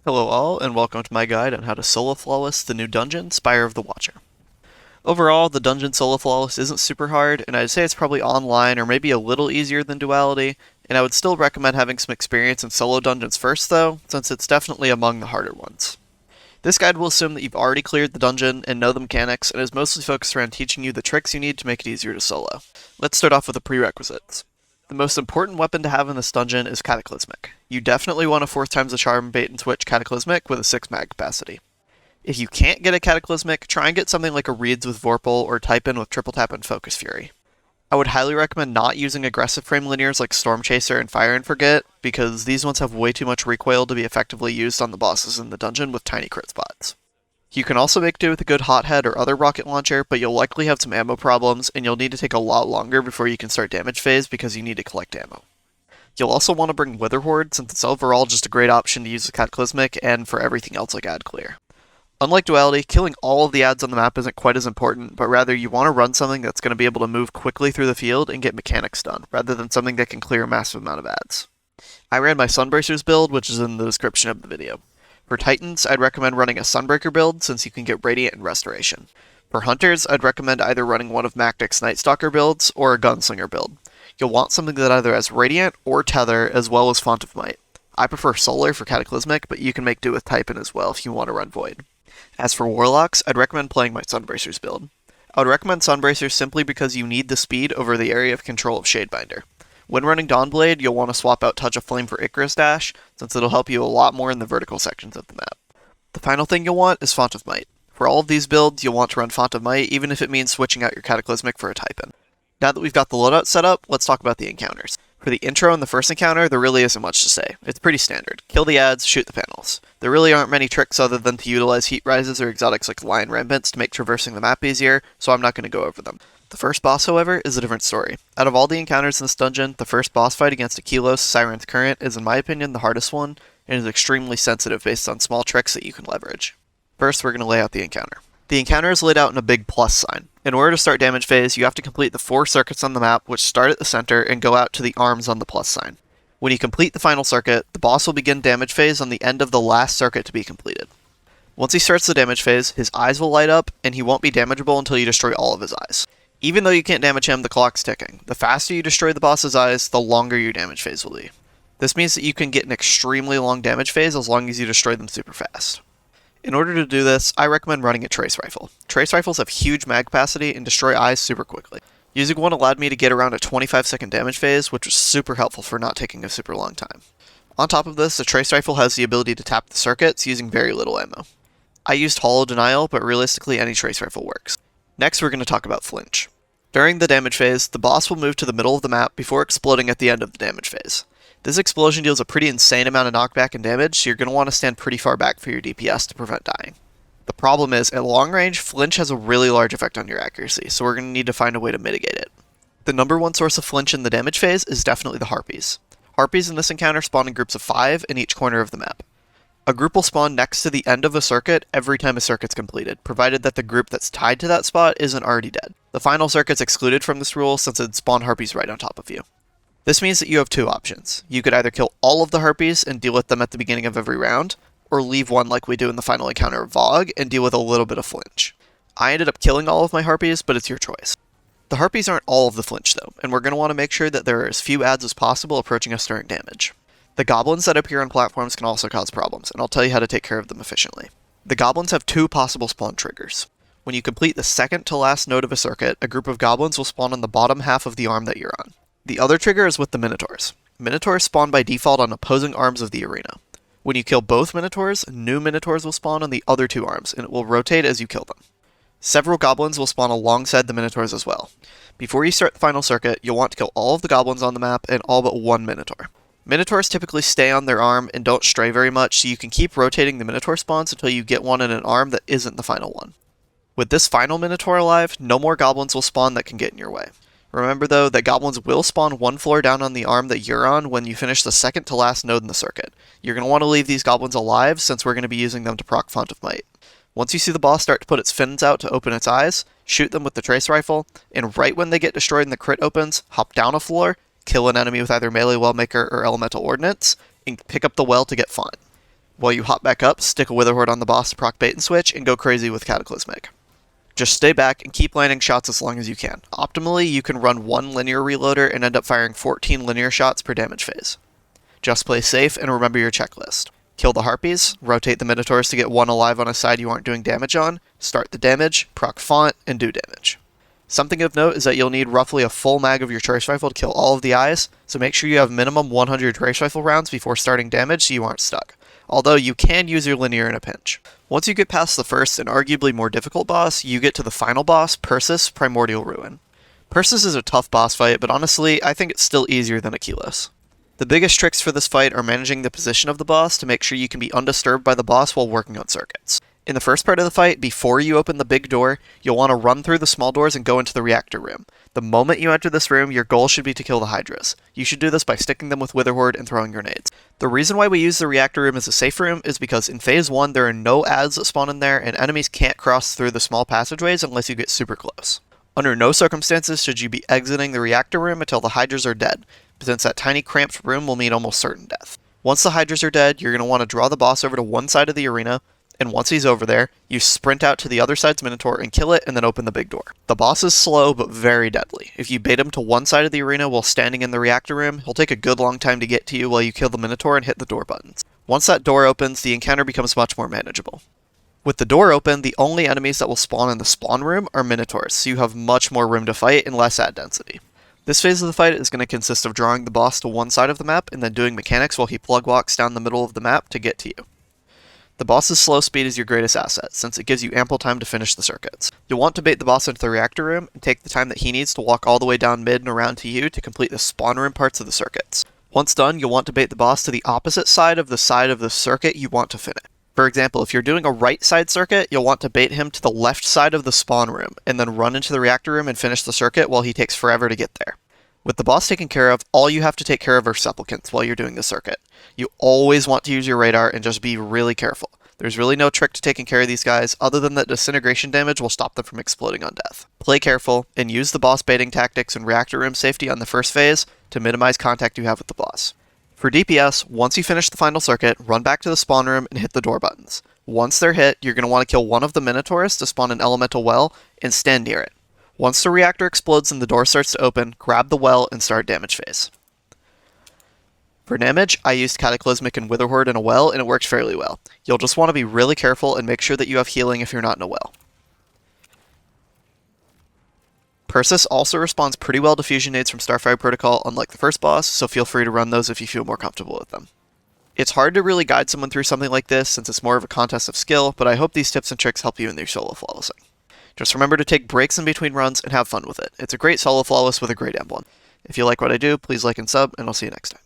Hello all, and welcome to my guide on how to Solo Flawless the new dungeon, Spire of the Watcher. Overall, the dungeon Solo Flawless isn't super hard, and I'd say it's probably online or maybe a little easier than Duality, and I would still recommend having some experience in solo dungeons first though, since it's definitely among the harder ones. This guide will assume that you've already cleared the dungeon and know the mechanics, and is mostly focused around teaching you the tricks you need to make it easier to solo. Let's start off with the prerequisites. The most important weapon to have in this dungeon is Cataclysmic. You definitely want a 4th times the charm bait and switch Cataclysmic with a 6 mag capacity. If you can't get a Cataclysmic, try and get something like a Reeds with Vorpal or type in with Triple Tap and Focus Fury. I would highly recommend not using aggressive frame linears like Storm Chaser and Fire and Forget, because these ones have way too much recoil to be effectively used on the bosses in the dungeon with tiny crit spots. You can also make do with a good hothead or other rocket launcher, but you'll likely have some ammo problems, and you'll need to take a lot longer before you can start damage phase because you need to collect ammo. You'll also want to bring Wither Horde, since it's overall just a great option to use with Cataclysmic and for everything else like Ad Clear. Unlike Duality, killing all of the ads on the map isn't quite as important, but rather you want to run something that's going to be able to move quickly through the field and get mechanics done, rather than something that can clear a massive amount of ads. I ran my Sunbracers build, which is in the description of the video. For Titans, I'd recommend running a Sunbreaker build, since you can get Radiant and Restoration. For Hunters, I'd recommend either running one of Mactics Nightstalker builds, or a Gunslinger build. You'll want something that either has Radiant or Tether, as well as Font of Might. I prefer Solar for Cataclysmic, but you can make do with Type-In as well if you want to run Void. As for Warlocks, I'd recommend playing my Sunbracers build. I would recommend Sunbracers simply because you need the speed over the area of control of Shadebinder. When running Dawnblade, you'll want to swap out Touch of Flame for Icarus Dash, since it'll help you a lot more in the vertical sections of the map. The final thing you'll want is Font of Might. For all of these builds, you'll want to run Font of Might, even if it means switching out your Cataclysmic for a Type-In. Now that we've got the loadout set up, let's talk about the encounters. For the intro and the first encounter, there really isn't much to say. It's pretty standard. Kill the ads, shoot the panels. There really aren't many tricks other than to utilize heat rises or exotics like Lion Rampants to make traversing the map easier, so I'm not going to go over them. The first boss, however, is a different story. Out of all the encounters in this dungeon, the first boss fight against Akelous, Siren's Current, is in my opinion the hardest one, and is extremely sensitive based on small tricks that you can leverage. First, we're going to lay out the encounter. The encounter is laid out in a big plus sign. In order to start damage phase, you have to complete the 4 circuits on the map, which start at the center and go out to the arms on the plus sign. When you complete the final circuit, the boss will begin damage phase on the end of the last circuit to be completed. Once he starts the damage phase, his eyes will light up, and he won't be damageable until you destroy all of his eyes. Even though you can't damage him, the clock's ticking. The faster you destroy the boss's eyes, the longer your damage phase will be. This means that you can get an extremely long damage phase as long as you destroy them super fast. In order to do this, I recommend running a Trace Rifle. Trace Rifles have huge mag capacity and destroy eyes super quickly. Using one allowed me to get around a 25-second damage phase, which was super helpful for not taking a super long time. On top of this, the Trace Rifle has the ability to tap the circuits using very little ammo. I used Hollow Denial, but realistically any Trace Rifle works. Next, we're going to talk about Flinch. During the damage phase, the boss will move to the middle of the map before exploding at the end of the damage phase. This explosion deals a pretty insane amount of knockback and damage, so you're going to want to stand pretty far back for your DPS to prevent dying. The problem is, at long range, Flinch has a really large effect on your accuracy, so we're going to need to find a way to mitigate it. The number one source of Flinch in the damage phase is definitely the Harpies. Harpies in this encounter spawn in groups of 5 in each corner of the map. A group will spawn next to the end of a circuit every time a circuit's completed, provided that the group that's tied to that spot isn't already dead. The final circuit's excluded from this rule since it'd spawn Harpies right on top of you. This means that you have 2 options. You could either kill all of the Harpies and deal with them at the beginning of every round, or leave one like we do in the final encounter of Vogue and deal with a little bit of Flinch. I ended up killing all of my Harpies, but it's your choice. The Harpies aren't all of the Flinch though, and we're going to want to make sure that there are as few ads as possible approaching us during damage. The Goblins that appear on platforms can also cause problems, and I'll tell you how to take care of them efficiently. The Goblins have 2 possible spawn triggers. When you complete the second to last node of a circuit, a group of Goblins will spawn on the bottom half of the arm that you're on. The other trigger is with the Minotaurs. Minotaurs spawn by default on opposing arms of the arena. When you kill both Minotaurs, new Minotaurs will spawn on the other 2 arms, and it will rotate as you kill them. Several Goblins will spawn alongside the Minotaurs as well. Before you start the final circuit, you'll want to kill all of the Goblins on the map and all but 1 Minotaur. Minotaurs typically stay on their arm and don't stray very much, so you can keep rotating the Minotaur spawns until you get one in an arm that isn't the final one. With this final Minotaur alive, no more Goblins will spawn that can get in your way. Remember though, that Goblins will spawn 1 floor down on the arm that you're on when you finish the second to last node in the circuit. You're going to want to leave these Goblins alive since we're going to be using them to proc Font of Might. Once you see the boss start to put its fins out to open its eyes, shoot them with the Trace Rifle, and right when they get destroyed and the crit opens, hop down a floor, kill an enemy with either Melee Wellmaker or Elemental Ordnance, and pick up the well to get Font. While you hop back up, stick a Witherhoard on the boss to proc bait and switch, and go crazy with Cataclysmic. Just stay back and keep landing shots as long as you can. Optimally, you can run one linear reloader and end up firing 14 linear shots per damage phase. Just play safe and remember your checklist. Kill the Harpies, rotate the Minotaurs to get one alive on a side you aren't doing damage on, start the damage, proc Font, and do damage. Something of note is that you'll need roughly a full mag of your Choice Rifle to kill all of the eyes, so make sure you have minimum 100 Choice Rifle rounds before starting damage so you aren't stuck. Although you can use your linear in a pinch. Once you get past the first and arguably more difficult boss, you get to the final boss, Persys, Primordial Ruin. Persys is a tough boss fight, but honestly, I think it's still easier than Akelous. The biggest tricks for this fight are managing the position of the boss to make sure you can be undisturbed by the boss while working on circuits. In the first part of the fight, before you open the big door, you'll want to run through the small doors and go into the reactor room. The moment you enter this room, your goal should be to kill the Hydras. You should do this by sticking them with Witherhoard and throwing grenades. The reason why we use the reactor room as a safe room is because in Phase 1 there are no adds that spawn in there and enemies can't cross through the small passageways unless you get super close. Under no circumstances should you be exiting the reactor room until the Hydras are dead, since that tiny cramped room will mean almost certain death. Once the Hydras are dead, you're going to want to draw the boss over to one side of the arena, and once he's over there, you sprint out to the other side's Minotaur and kill it and then open the big door. The boss is slow but very deadly. If you bait him to one side of the arena while standing in the reactor room, he'll take a good long time to get to you while you kill the Minotaur and hit the door buttons. Once that door opens, the encounter becomes much more manageable. With the door open, the only enemies that will spawn in the spawn room are Minotaurs, so you have much more room to fight and less ad density. This phase of the fight is going to consist of drawing the boss to one side of the map and then doing mechanics while he plug walks down the middle of the map to get to you. The boss's slow speed is your greatest asset, since it gives you ample time to finish the circuits. You'll want to bait the boss into the reactor room and take the time that he needs to walk all the way down mid and around to you to complete the spawn room parts of the circuits. Once done, you'll want to bait the boss to the opposite side of the circuit you want to finish. For example, if you're doing a right side circuit, you'll want to bait him to the left side of the spawn room, and then run into the reactor room and finish the circuit while he takes forever to get there. With the boss taken care of, all you have to take care of are supplicants while you're doing the circuit. You always want to use your radar and just be really careful. There's really no trick to taking care of these guys, other than that disintegration damage will stop them from exploding on death. Play careful, and use the boss baiting tactics and reactor room safety on the first phase to minimize contact you have with the boss. For DPS, once you finish the final circuit, run back to the spawn room and hit the door buttons. Once they're hit, you're going to want to kill one of the Minotaurs to spawn an elemental well, and stand near it. Once the reactor explodes and the door starts to open, grab the well and start damage phase. For damage, I used Cataclysmic and Witherhoard in a well, and it worked fairly well. You'll just want to be really careful and make sure that you have healing if you're not in a well. Persys also responds pretty well to fusion nades from Starfire Protocol, unlike the first boss, so feel free to run those if you feel more comfortable with them. It's hard to really guide someone through something like this since it's more of a contest of skill, but I hope these tips and tricks help you in your solo flawlessing. Just remember to take breaks in between runs and have fun with it. It's a great solo flawless with a great emblem. If you like what I do, please like and sub, and I'll see you next time.